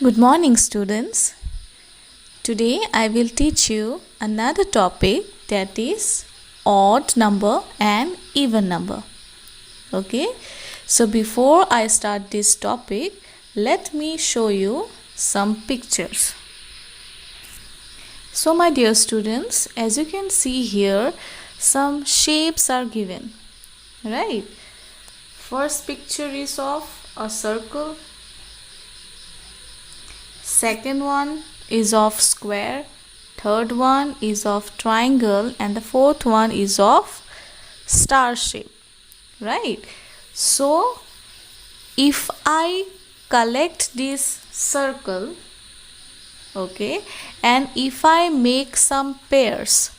Good morning, students. Today I will teach you another topic, that is odd number and even number. Okay, so before I start this topic, let me show you some pictures. So my dear students, as you can see here, some shapes are given, right? First picture is of a circle. Second one is of square, third one is of triangle, and the fourth one is of star shape, right? So if I collect this circle, okay, and if I make some pairs,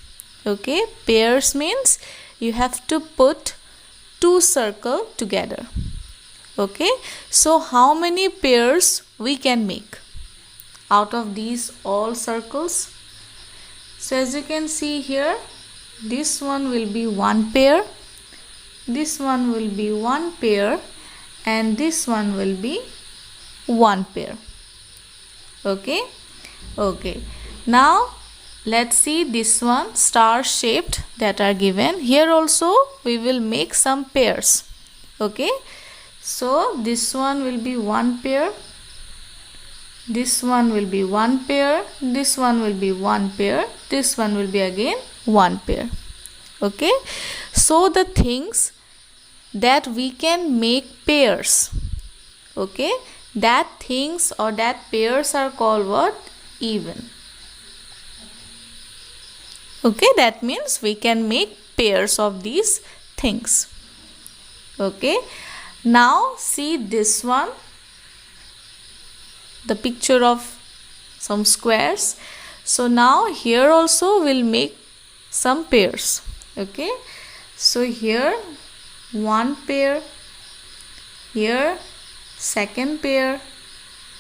okay, pairs means you have to put two circles together, okay. So how many pairs we can make out of these all circles? So as you can see here, this one will be one pair, this one will be one pair, and this one will be one pair. Okay, now let's see this one, star shaped, that are given here. Also we will make some pairs. Okay, so this one will be one pair, this one will be one pair, this one will be one pair, this one will be again one pair. Okay, so the things that we can make pairs, okay, that things or that pairs are called what? Even. Okay, that means we can make pairs of these things. Okay, now see this one, the picture of some squares. So now here also we'll make some pairs. Okay, so here one pair, here second pair,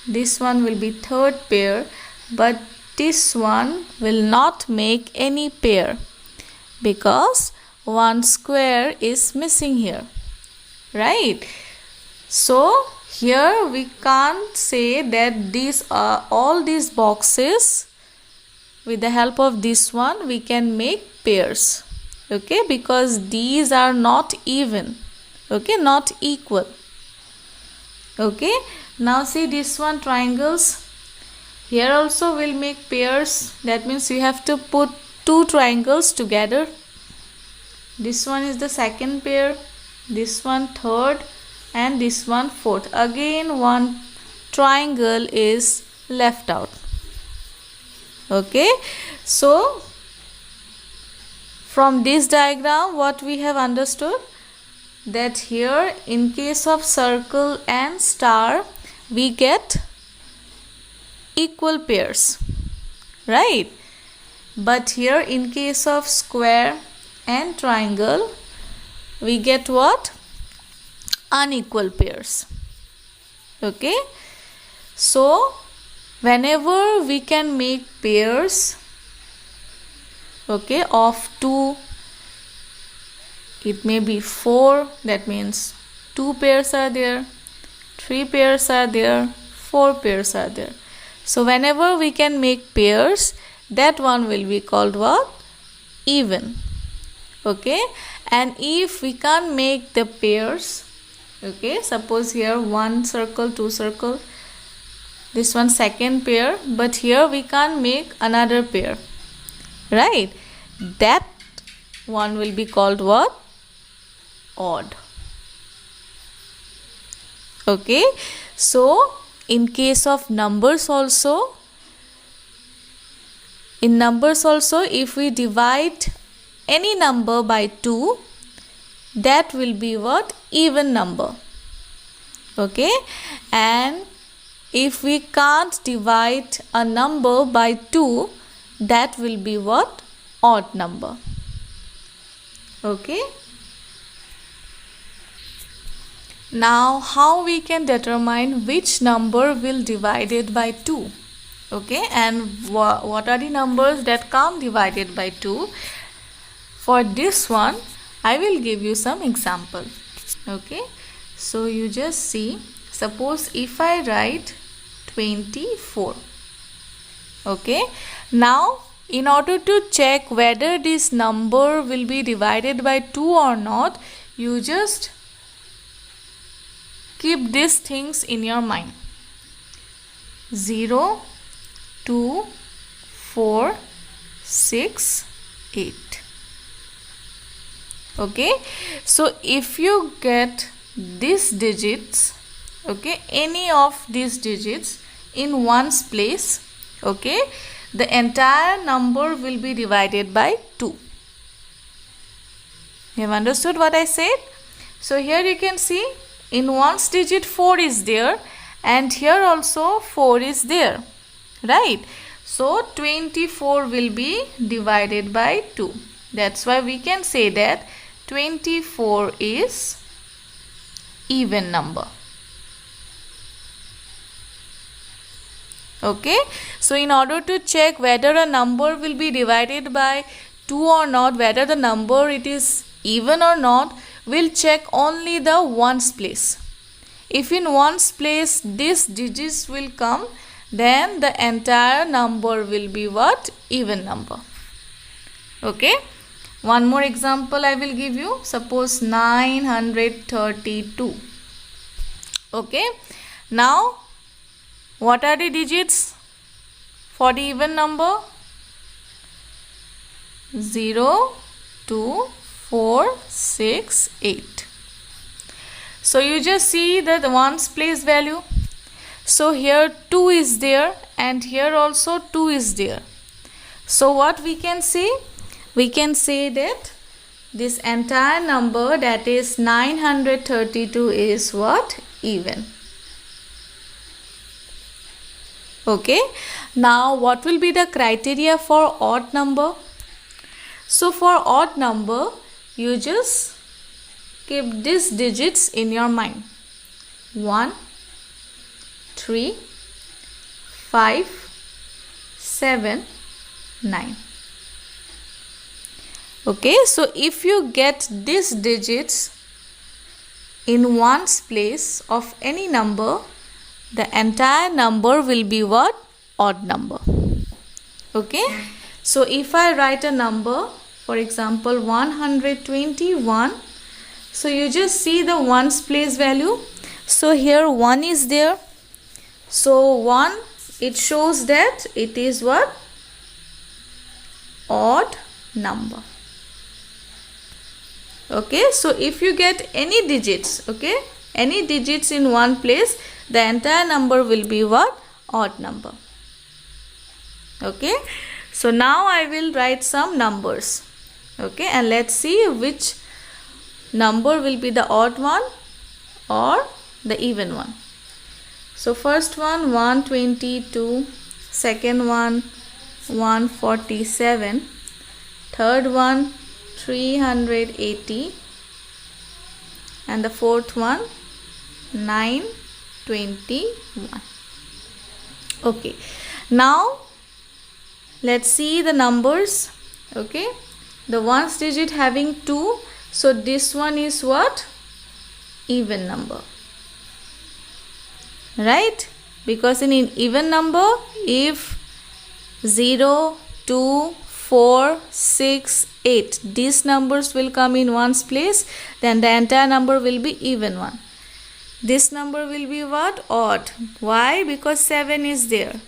this one will be third pair, but this one will not make any pair because one square is missing here, right? So here we can't say that these are all these boxes, with the help of this one we can make pairs, okay, because these are not even, okay, not equal. Okay, now see this one, triangles. Here also we'll make pairs, that means you have to put two triangles together. This one is the second pair, this one third, and this one fourth. Again one triangle is left out. Okay, so from this diagram what we have understood, that here in case of circle and star we get equal pairs, right? But here in case of square and triangle we get what? Unequal pairs. Okay, so whenever we can make pairs, okay, of two, it may be four, that means two pairs are there, three pairs are there, four pairs are there. So whenever we can make pairs, that one will be called what? Even. Okay, and if we can't make the pairs, okay, suppose here one circle, two circle, this one second pair, but here we can't make another pair, right? That one will be called what? Odd. Okay, so in case of numbers also, in numbers also, if we divide any number by 2, that will be what? Even number. Okay, and if we can't divide a number by 2, that will be what? Odd number. Okay, now how we can determine which number will divided by 2? Okay, and what are the numbers that come divided by 2? For this one I will give you some example. Okay, so you just see, suppose if I write 24. Okay, now in order to check whether this number will be divided by 2 or not, you just keep these things in your mind. 0, 2, 4, 6, 8. Okay, so if you get these digits, okay, any of these digits in ones place, okay, the entire number will be divided by 2. You have understood what I said? So here you can see in ones digit 4 is there, and here also 4 is there, right? So 24 will be divided by 2. That's why we can say that 24 is even number. Okay, so in order to check whether a number will be divided by 2 or not, whether the number it is even or not, we'll check only the ones place. If in ones place these digits will come, then the entire number will be what? Even number. Okay, one more example I will give you. Suppose 932. Okay, now what are the digits for the even number? 0, 2, 4, 6, 8. So you just see the ones place value. So here 2 is there, and here also 2 is there. So what we can say? We can say that this entire number, that is 932, is what? Even. Okay, now what will be the criteria for odd number? So for odd number, you just keep these digits in your mind. 1, 3, 5, 7, 9. Okay, so if you get these digits in ones place of any number, the entire number will be what? Odd number. Okay, so if I write a number, for example 121, so you just see the ones place value. So here 1 is there. So 1, it shows that it is what? Odd number. Okay, so if you get any digits, okay, any digits in one place, the entire number will be what? Odd number. Okay, so now I will write some numbers. Okay, and let's see which number will be the odd one or the even one. So first one 122, second one 147, third one 380, and the fourth one 921. Okay, now let's see the numbers. Okay, the ones digit having 2, so this one is what? Even number, right? Because in an even number, if 0, 2, 4, 6, 8, these numbers will come in ones place, then the entire number will be even one. This number will be what? Odd. Why? Because 7 is there.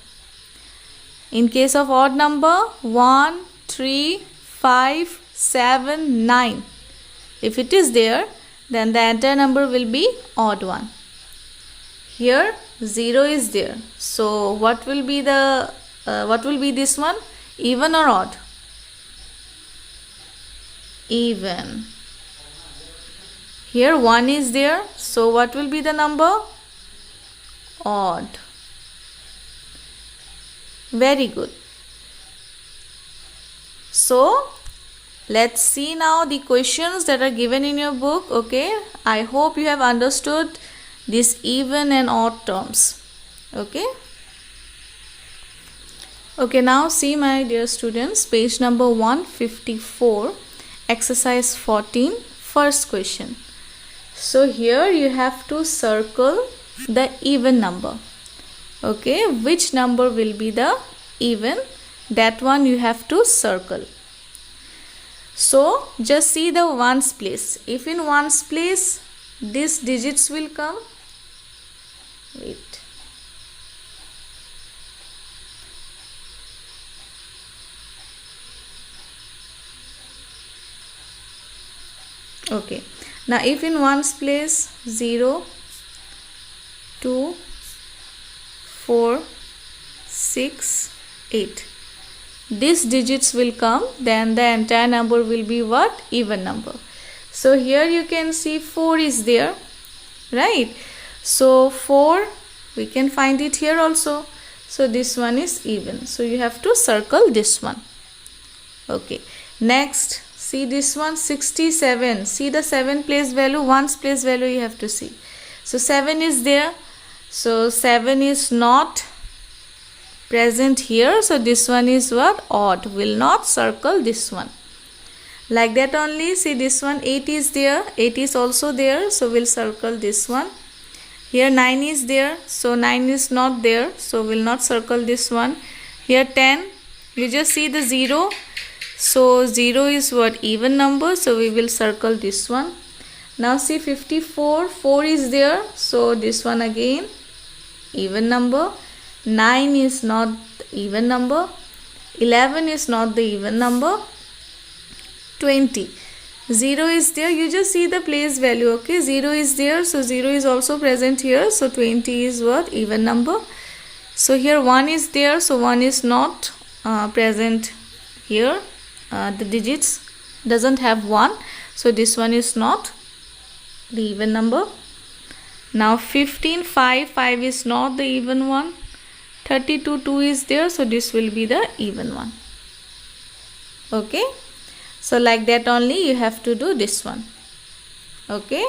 In case of odd number, 1, 3, 5, 7, 9. If it is there, then the entire number will be odd one. Here 0 is there. So what will be the this one? Even or odd? Even. Here 1 is there. So what will be the number? Odd. Very good. So let's see now the questions that are given in your book. Okay, I hope you have understood these even and odd terms. Okay. Okay, now see my dear students, page number 154, exercise 14, first question. So here you have to circle the even number. Okay, which number will be the even, that one you have to circle. So just see the ones place. If in ones place these digits will come, wait, okay, now if in ones place 0, 2, 4, 6, 8, these digits will come, then the entire number will be what? Even number. So here you can see 4 is there, right? So 4 we can find it here also. So this one is even, so you have to circle this one. Okay, next see this one, 67. See the 7 place value, 1's place value you have to see. So 7 is there, so 7 is not present here, so this one is what? Odd. Will not circle this one. Like that only. See this one, 8 is there, 8 is also there, so we'll circle this one. Here 9 is there, so 9 is not there, so we'll not circle this one. Here 10, you just see the 0, so 0 is what? Even number, so we will circle this one. Now see 54, 4 is there, so this one again even number. 9 is not even number, 11 is not the even number, 20, 0 is there, you just see the place value. Okay, 0 is there, so 0 is also present here, so 20 is what? Even number. So here 1 is there, so 1 is not present here, the digits doesn't have 1, so this one is not the even number. Now 15, 5, 5 is not the even one. 32, 2 is there, so this will be the even one. Okay, so like that only you have to do this one. Okay,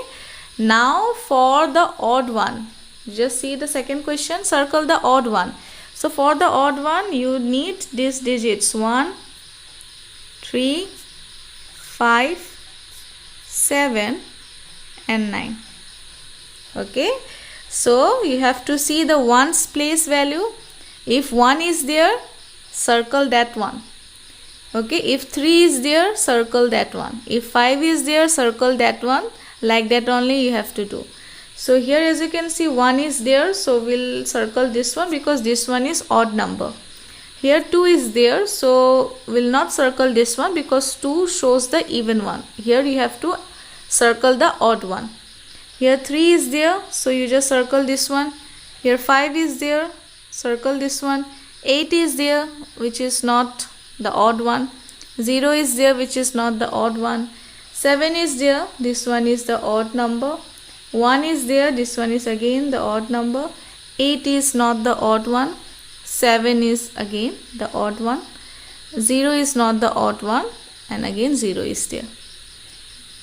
now for the odd one, just see the second question, circle the odd one. So for the odd one you need these digits 1, 3, 5, 7 and 9. Okay, so you have to see the ones place value. If 1 is there, circle that one. Okay, if 3 is there, circle that one. If 5 is there, circle that one. Like that only you have to do. So here as you can see 1 is there, so we'll circle this one because this one is odd number. Here 2 is there, so we'll not circle this one because 2 shows the even one. Here you have to circle the odd one. Here 3 is there, so you just circle this one. Here 5 is there, circle this one. 8 is there, which is not the odd one. 0 is there, which is not the odd one. 7 is there, this one is the odd number. 1 is there, this one is again the odd number. 8 is not the odd one. 7 is again the odd one. 0 is not the odd one, and again 0 is there.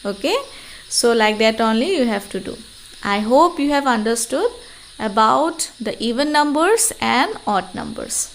Okay, so like that only you have to do. I hope you have understood about the even numbers and odd numbers.